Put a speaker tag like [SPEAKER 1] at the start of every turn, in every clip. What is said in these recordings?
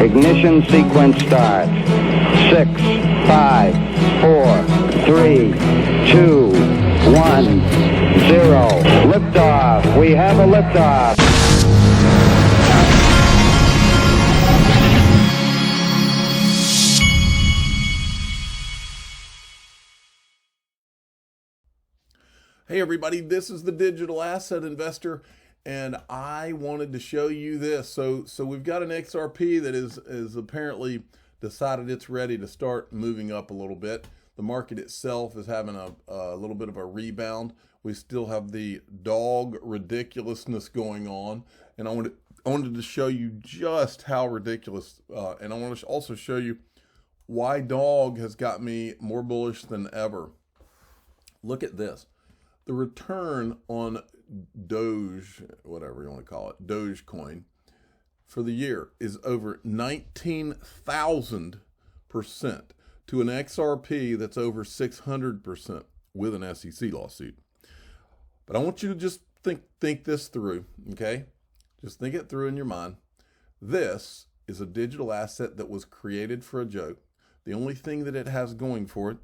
[SPEAKER 1] Ignition sequence starts. 6, 5, 4, 3, 2, 1, 0. Liftoff. We have a liftoff.
[SPEAKER 2] Hey everybody, this is the Digital Asset Investor, and I wanted to show you this. So we've got an XRP that is apparently decided it's ready to start moving up a little bit. The market itself is having a little bit of a rebound. We still have the dog ridiculousness going on, and I wanted to show you just how ridiculous, and I want to also show you why dog has got me more bullish than ever. Look at this. The return on Doge, whatever you want to call it, Dogecoin, for the year is over 19,000% to an XRP that's over 600% with an SEC lawsuit. But I want you to just think this through, okay? Just think it through in your mind. This is a digital asset that was created for a joke. The only thing that it has going for it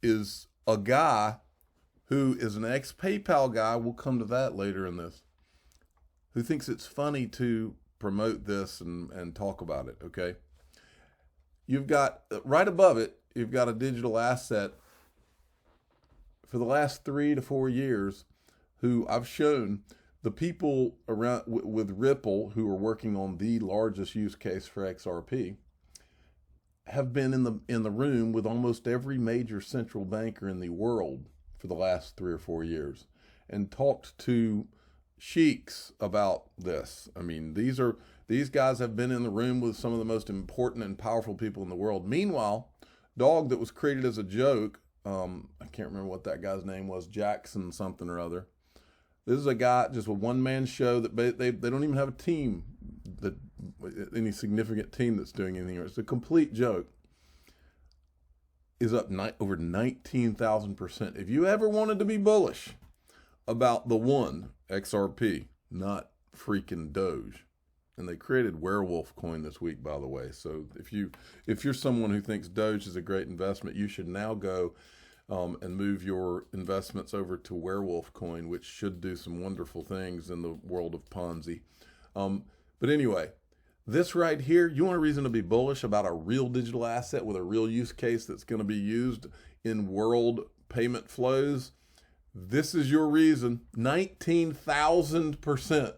[SPEAKER 2] is a guy who is an ex-PayPal guy, we'll come to that later in this, who thinks it's funny to promote this and talk about it, okay? You've got, right above it, you've got a digital asset for the last 3 to 4 years who I've shown the people around with Ripple who are working on the largest use case for XRP have been in the room with almost every major central banker in the world for the last 3 or 4 years and talked to sheiks about this. I mean, these guys have been in the room with some of the most important and powerful people in the world. Meanwhile, dog that was created as a joke, I can't remember what that guy's name was, Jackson something or other. This is a guy, just a one-man show that they don't even have a team, that any significant team that's doing anything. It's a complete joke. Is up over 19,000%. If you ever wanted to be bullish about the one XRP, not freaking Doge, and they created Werewolf coin this week, by the way. So if you're someone who thinks Doge is a great investment, you should now go and move your investments over to Werewolf coin, which should do some wonderful things in the world of Ponzi. But anyway, this right here, you want a reason to be bullish about a real digital asset with a real use case that's going to be used in world payment flows. This is your reason, 19,000%.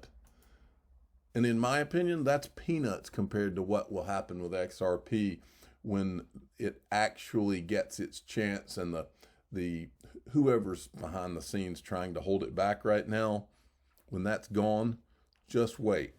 [SPEAKER 2] And in my opinion, that's peanuts compared to what will happen with XRP when it actually gets its chance, and the whoever's behind the scenes trying to hold it back right now, when that's gone, just wait.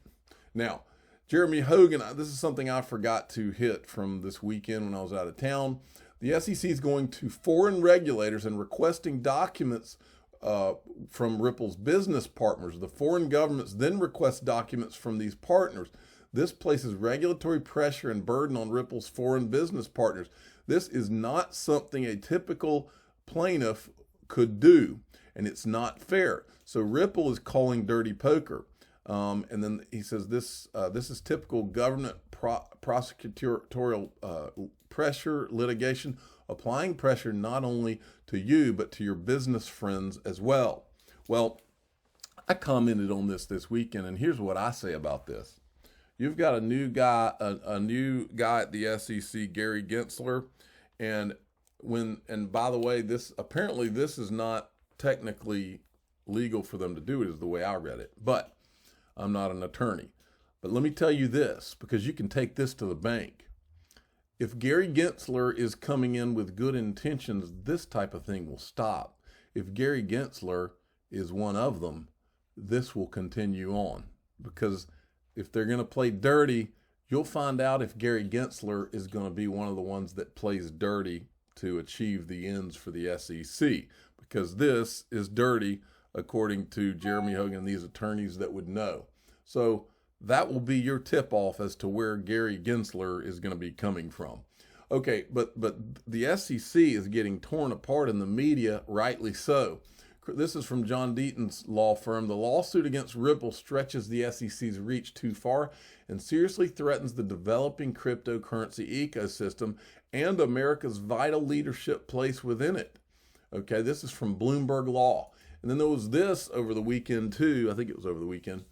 [SPEAKER 2] Now, Jeremy Hogan, this is something I forgot to hit from this weekend when I was out of town. The SEC is going to foreign regulators and requesting documents from Ripple's business partners. The foreign governments then request documents from these partners. This places regulatory pressure and burden on Ripple's foreign business partners. This is not something a typical plaintiff could do, and it's not fair. So Ripple is calling dirty poker. And then he says this is typical government prosecutorial pressure litigation, applying pressure not only to you, but to your business friends as well. Well, I commented on this weekend, and here's what I say about this. You've got a new guy at the SEC, Gary Gensler, and by the way, this is not technically legal for them to do it, is the way I read it, but I'm not an attorney. But let me tell you this, because you can take this to the bank. If Gary Gensler is coming in with good intentions, this type of thing will stop. If Gary Gensler is one of them, this will continue on. Because if they're going to play dirty, you'll find out if Gary Gensler is going to be one of the ones that plays dirty to achieve the ends for the SEC. Because this is dirty, according to Jeremy Hogan and these attorneys that would know. So that will be your tip-off as to where Gary Gensler is going to be coming from. Okay, but the SEC is getting torn apart in the media, rightly so. This is from John Deaton's law firm. The lawsuit against Ripple stretches the SEC's reach too far and seriously threatens the developing cryptocurrency ecosystem and America's vital leadership place within it. Okay, this is from Bloomberg Law. And then there was this over the weekend too. I think it was over the weekend.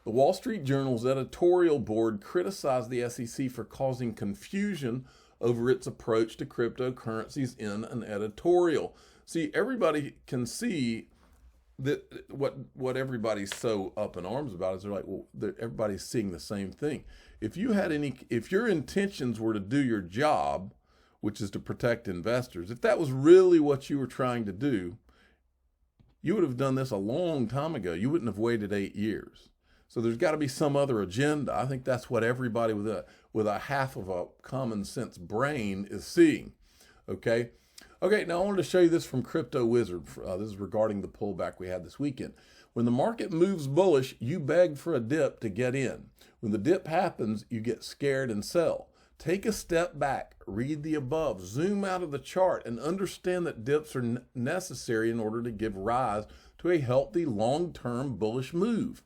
[SPEAKER 2] The Wall Street Journal's editorial board criticized the SEC for causing confusion over its approach to cryptocurrencies in an editorial. See, everybody can see that what everybody's so up in arms about is they're like, well, everybody's seeing the same thing. If your intentions were to do your job, which is to protect investors, if that was really what you were trying to do, you would have done this a long time ago. You wouldn't have waited 8 years. So there's got to be some other agenda. I think that's what everybody with a half of a common sense brain is seeing. Okay. Okay, now I wanted to show you this from Crypto Wizard. This is regarding the pullback we had this weekend. When the market moves bullish, you beg for a dip to get in. When the dip happens, you get scared and sell. Take a step back, read the above, zoom out of the chart, and understand that dips are necessary in order to give rise to a healthy long-term bullish move.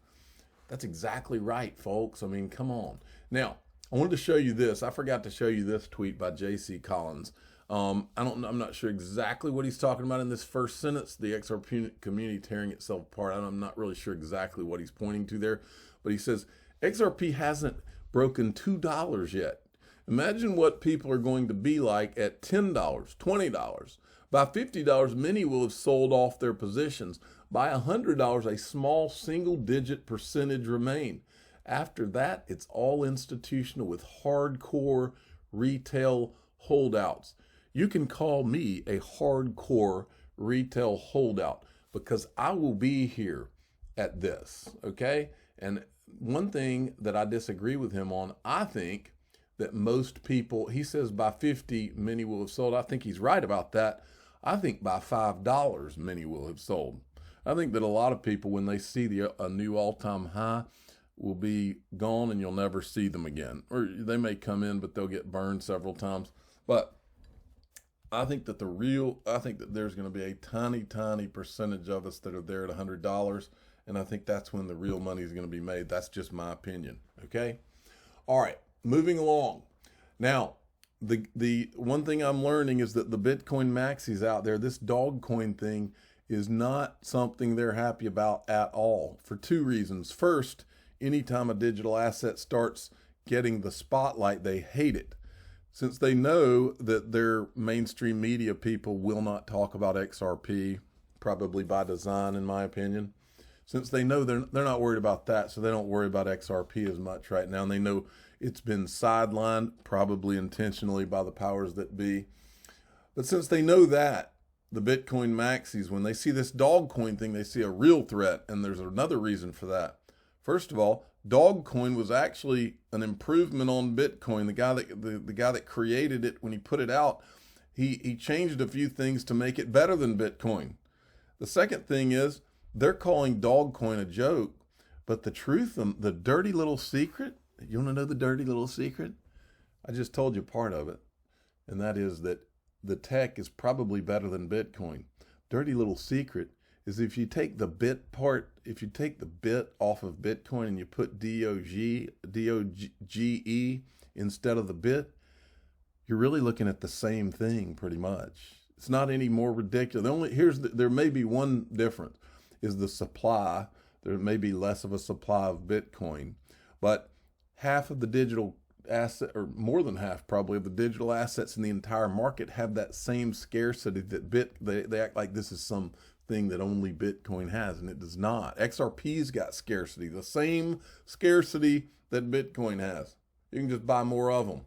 [SPEAKER 2] That's exactly right, folks. I mean, come on. Now, I wanted to show you this. I forgot to show you this tweet by J.C. Collins. I'm not sure exactly what he's talking about in this first sentence, the XRP community tearing itself apart. I'm not really sure exactly what he's pointing to there, but he says XRP hasn't broken $2 yet. Imagine what people are going to be like at $10, $20. By $50, many will have sold off their positions. By $100, a small single-digit percentage remain. After that, it's all institutional with hardcore retail holdouts. You can call me a hardcore retail holdout because I will be here at this, okay? And one thing that I disagree with him on, I think that most people, he says by 50, many will have sold. I think he's right about that. I think by $5, many will have sold. I think that a lot of people, when they see a new all-time high, will be gone and you'll never see them again. Or they may come in, but they'll get burned several times. But I think that there's going to be a tiny, tiny percentage of us that are there at $100. And I think that's when the real money is going to be made. That's just my opinion. Okay. All right. Moving along. Now, the one thing I'm learning is that the Bitcoin Maxis out there, this Dogecoin thing is not something they're happy about at all for two reasons. First, anytime a digital asset starts getting the spotlight, they hate it. Since they know that their mainstream media people will not talk about XRP, probably by design, in my opinion. Since they know they're not worried about that, so they don't worry about XRP as much right now. And they know it's been sidelined, probably intentionally by the powers that be. But since they know that, the Bitcoin Maxis, when they see this Dogecoin thing, they see a real threat. And there's another reason for that. First of all, Dogecoin was actually an improvement on Bitcoin. The guy that created it, when he put it out, he changed a few things to make it better than Bitcoin. The second thing is they're calling Dogecoin a joke, but the truth, the dirty little secret, you want to know the dirty little secret? I just told you part of it, and that is that the tech is probably better than Bitcoin. Dirty little secret is if you take the bit part, if you take the bit off of Bitcoin and you put D-O-G-E instead of the bit, you're really looking at the same thing pretty much. It's not any more ridiculous. There may be one difference, is the supply. There may be less of a supply of Bitcoin, but half of the digital asset, or more than half probably, of the digital assets in the entire market have that same scarcity that they act like this is some thing that only Bitcoin has, and it does not. XRP's got scarcity, the same scarcity that Bitcoin has. You can just buy more of them,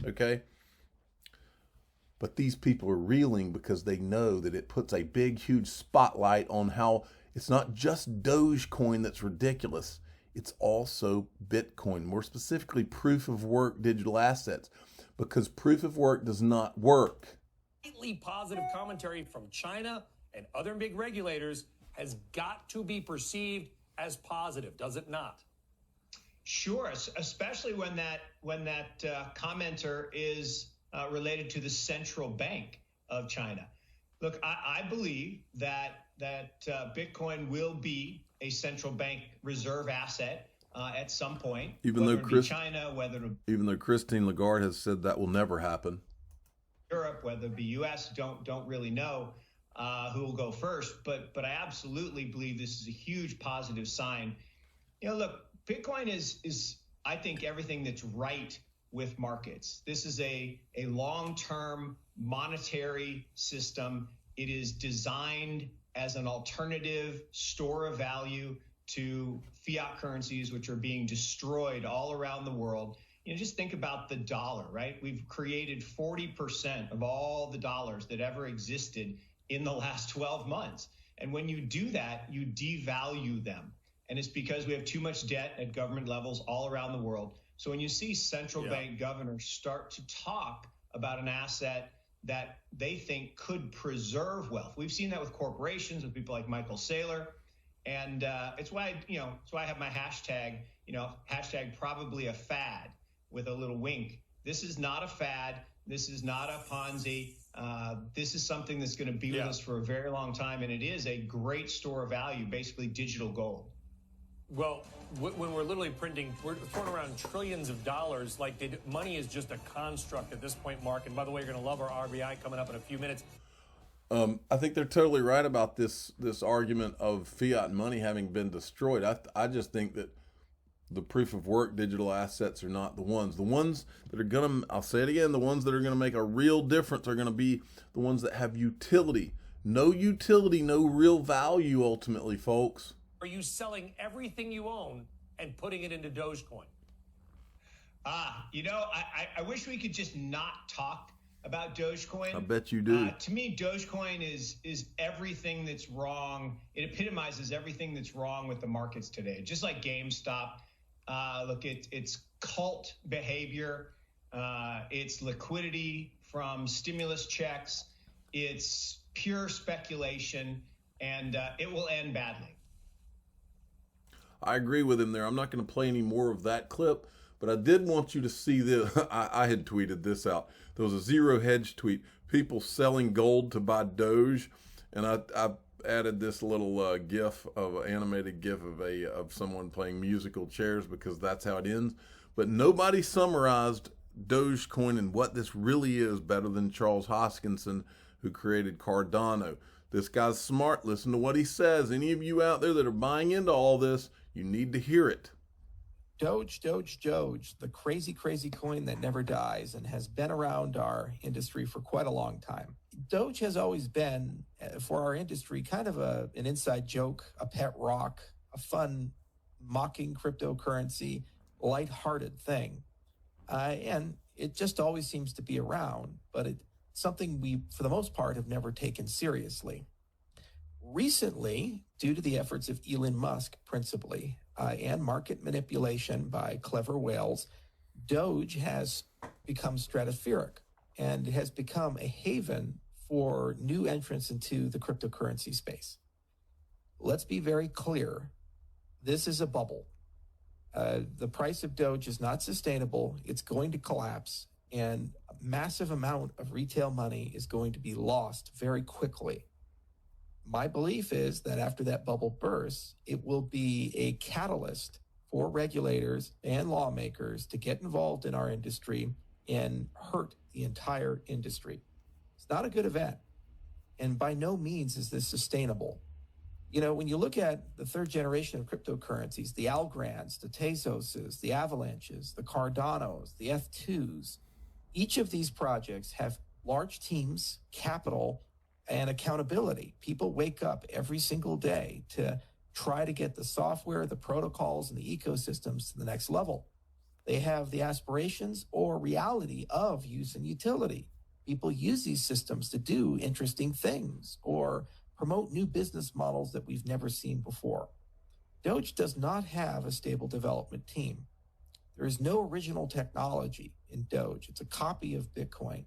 [SPEAKER 2] okay? But these people are reeling because they know that it puts a big, huge spotlight on how it's not just Dogecoin that's ridiculous. It's also Bitcoin, more specifically proof of work digital assets, because proof of work does not work.
[SPEAKER 3] Slightly positive commentary from China and other big regulators has got to be perceived as positive, does it not?
[SPEAKER 4] Sure, especially when that commenter is related to the central bank of China. Look, I believe that Bitcoin will be a central bank reserve asset at some point.
[SPEAKER 2] Even though
[SPEAKER 4] China,
[SPEAKER 2] even though Christine Lagarde has said that will never happen.
[SPEAKER 4] Europe, whether it be U.S., don't really know who will go first. But I absolutely believe this is a huge positive sign. Look, Bitcoin is I think everything that's right with markets. This is a long-term monetary system. It is designed as an alternative store of value to fiat currencies, which are being destroyed all around the world. Just think about the dollar, right? We've created 40% of all the dollars that ever existed in the last 12 months. And when you do that, you devalue them. And it's because we have too much debt at government levels all around the world. So when you see central bank governors start to talk about an asset that they think could preserve wealth, we've seen that with corporations, with people like Michael Saylor. And it's why I have my hashtag, hashtag probably a fad with a little wink. This is not a fad. This is not a Ponzi. This is something that's going to be with us for a very long time. And it is a great store of value, basically digital gold.
[SPEAKER 3] Well, when we're literally we're throwing around trillions of dollars, like money is just a construct at this point, Mark. And by the way, you're going to love our RBI coming up in a few minutes.
[SPEAKER 2] I think they're totally right about this argument of fiat money having been destroyed. I just think that the proof of work digital assets are not the ones. The ones that are going to, I'll say it again, the ones that are going to make a real difference are going to be the ones that have utility. No utility, no real value ultimately, folks.
[SPEAKER 3] Are you selling everything you own and putting it into Dogecoin?
[SPEAKER 4] I wish we could just not talk about Dogecoin.
[SPEAKER 2] I bet you do.
[SPEAKER 4] To me, Dogecoin is everything that's wrong. It epitomizes everything that's wrong with the markets today. Just like GameStop. Look, it's cult behavior. It's liquidity from stimulus checks. It's pure speculation, and it will end badly.
[SPEAKER 2] I agree with him there. I'm not going to play any more of that clip, but I did want you to see this. I had tweeted this out. There was a Zero Hedge tweet, people selling gold to buy Doge, and I added this little GIF of animated GIF of someone playing musical chairs because that's how it ends. But nobody summarized Dogecoin and what this really is better than Charles Hoskinson, who created Cardano. This guy's smart. Listen to what he says. Any of you out there that are buying into all this, you need to hear it.
[SPEAKER 5] Doge, the crazy coin that never dies and has been around our industry for quite a long time. Doge has always been, for our industry, kind of an inside joke, a pet rock, a fun, mocking cryptocurrency, lighthearted thing. And it just always seems to be around, but it's something we, for the most part, have never taken seriously. Recently, due to the efforts of Elon Musk, principally, and market manipulation by clever whales, Doge has become stratospheric and has become a haven for new entrants into the cryptocurrency space. Let's be very clear. This is a bubble. The price of Doge is not sustainable. It's going to collapse, and a massive amount of retail money is going to be lost very quickly. My belief is that after that bubble bursts, it will be a catalyst for regulators and lawmakers to get involved in our industry and hurt the entire industry. It's not a good event, and by no means is this sustainable. When you look at the third generation of cryptocurrencies, the Algorand's, the Tezoses, the Avalanches, the Cardanos, the F2s, each of these projects have large teams, capital, and accountability. People wake up every single day to try to get the software, the protocols, and the ecosystems to the next level. They have the aspirations or reality of use and utility. People use these systems to do interesting things or promote new business models that we've never seen before. Doge does not have a stable development team. There is no original technology in Doge. It's a copy of Bitcoin.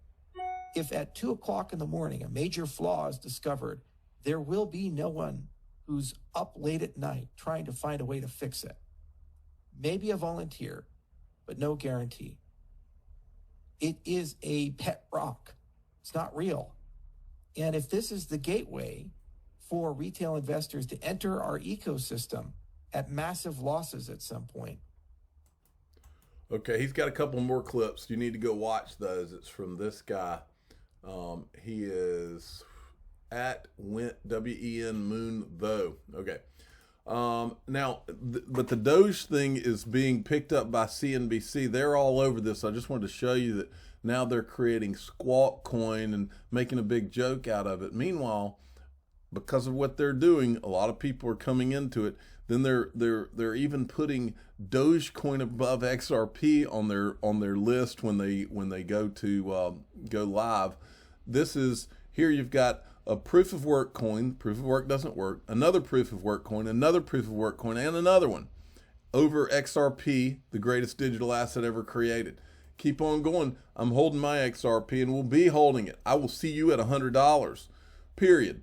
[SPEAKER 5] If at 2 o'clock in the morning a major flaw is discovered, there will be no one who's up late at night trying to find a way to fix it. Maybe a volunteer, but no guarantee. It is a pet rock. It's not real. And if this is the gateway for retail investors to enter our ecosystem at massive losses at some point.
[SPEAKER 2] Okay, he's got a couple more clips. You need to go watch those. It's from this guy. He is at WEN Moon though. Okay. Now, but the Doge thing is being picked up by CNBC. They're all over this. I just wanted to show you that now they're creating Squawk Coin and making a big joke out of it. Meanwhile, because of what they're doing, a lot of people are coming into it. Then they're even putting Dogecoin above XRP on their list when they go to go live. This is here. You've got a proof of work coin. Proof of work doesn't work. Another proof of work coin. Another proof of work coin, and another one over XRP, the greatest digital asset ever created. Keep on going. I'm holding my XRP and will be holding it. I will see you at $100. Period.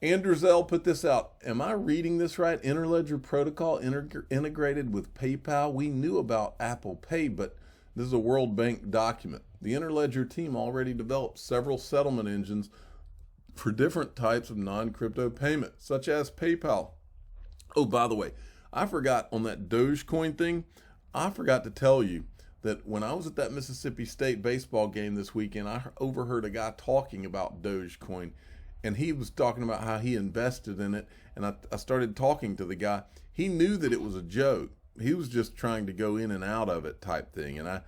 [SPEAKER 2] Andrew Zell put this out. Am I reading this right? Interledger protocol integrated with PayPal. We knew about Apple Pay, but this is a World Bank document. The Interledger team already developed several settlement engines for different types of non-crypto payments, such as PayPal. Oh, by the way, I forgot on that Dogecoin thing, I forgot to tell you that when I was at that Mississippi State baseball game this weekend, I overheard a guy talking about Dogecoin. And he was talking about how he invested in it. And I started talking to the guy. He knew that it was a joke. He was just trying to go in and out of it type thing. And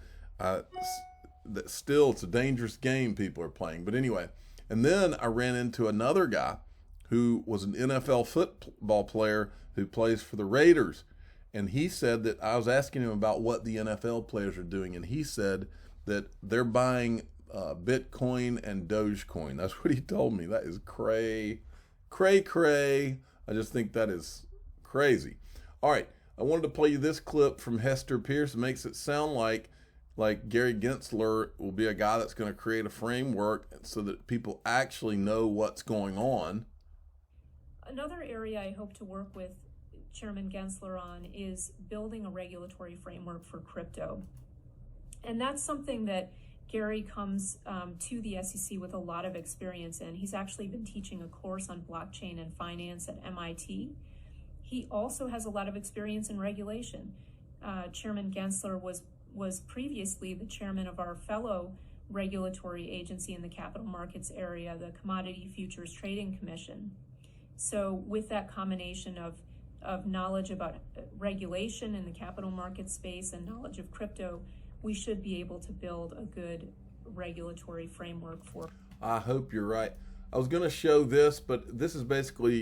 [SPEAKER 2] still, it's a dangerous game people are playing. But anyway, and then I ran into another guy who was an NFL football player who plays for the Raiders. And he said that I was asking him about what the NFL players are doing. And he said that they're buying Bitcoin and Dogecoin. That's what he told me. That is cray. I just think that is crazy. All right, I wanted to play you this clip from Hester Pierce. It makes it sound like Gary Gensler will be a guy that's going to create a framework so that people actually know what's going on.
[SPEAKER 6] Another area I hope to work with Chairman Gensler on is building a regulatory framework for crypto. And that's something that Gary comes to the SEC with a lot of experience in. He's actually been teaching a course on blockchain and finance at MIT. He also has a lot of experience in regulation. Chairman Gensler was previously the chairman of our fellow regulatory agency in the capital markets area, the Commodity Futures Trading Commission. So with that combination of knowledge about regulation in the capital market space and knowledge of crypto, we should be able to build a good regulatory framework for.
[SPEAKER 2] I hope you're right. I was going to show this, but this is basically,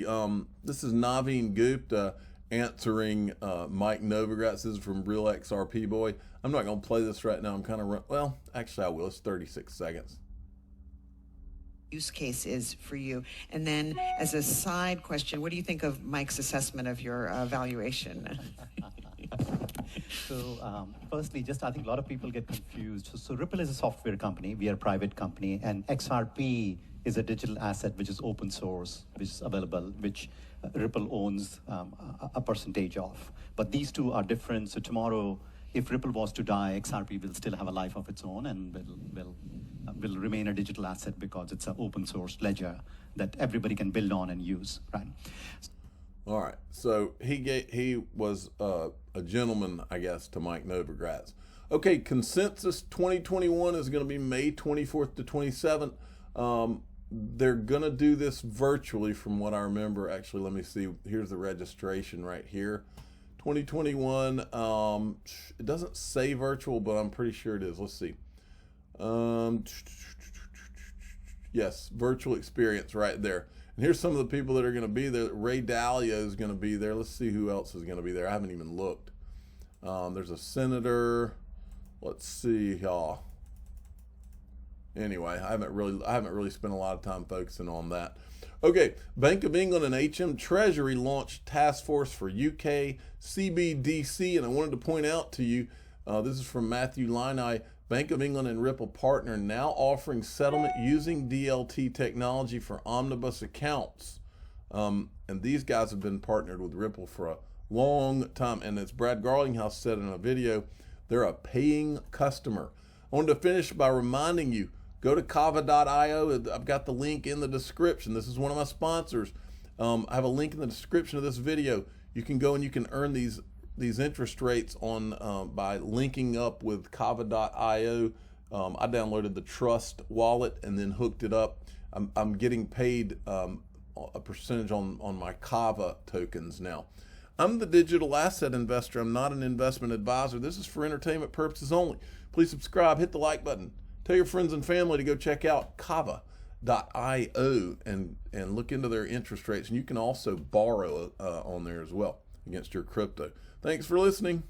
[SPEAKER 2] this is Navin Gupta answering Mike Novogratz. This is from Real XRP Boy. I'm not going to play this right now. I'm kind of, well, actually I will. It's 36 seconds.
[SPEAKER 7] Use case is for you. And then as a side question, what do you think of Mike's assessment of your valuation?
[SPEAKER 8] So firstly, I think a lot of people get confused. So Ripple is a software company. We are a private company. And XRP is a digital asset which is open source, which is available, which Ripple owns a percentage of. But these two are different. So tomorrow, if Ripple was to die, XRP will still have a life of its own and will remain a digital asset because it's an open source ledger that everybody can build on and use, right?
[SPEAKER 2] All right, so he was a gentleman, I guess, to Mike Novogratz. Okay, Consensus 2021 is going to be May 24th to 27th. They're going to do this virtually from what I remember. Actually, let me see. Here's the registration right here. 2021, it doesn't say virtual, but I'm pretty sure it is. Let's see. Yes, virtual experience right there. And here's some of the people that are going to be there. Ray Dalio is going to be there. Let's see who else is going to be there. I haven't even looked. There's a senator. Let's see, y'all. Anyway, I haven't really spent a lot of time focusing on that. Okay, Bank of England and HM Treasury launched task force for UK CBDC, and I wanted to point out to you, this is from Matthew Liney, Bank of England and Ripple partner now offering settlement using DLT technology for omnibus accounts. And these guys have been partnered with Ripple for a long time. And as Brad Garlinghouse said in a video, they're a paying customer. I wanted to finish by reminding you, go to Kava.io. I've got the link in the description. This is one of my sponsors. I have a link in the description of this video. You can go and you can earn these interest rates on by linking up with Kava.io. I downloaded the Trust wallet and then hooked it up. I'm getting paid a percentage on my Kava tokens now. I'm the digital asset investor. I'm not an investment advisor. This is for entertainment purposes only. Please subscribe, hit the like button. Tell your friends and family to go check out Kava.io and look into their interest rates. And you can also borrow on there as well against your crypto. Thanks for listening.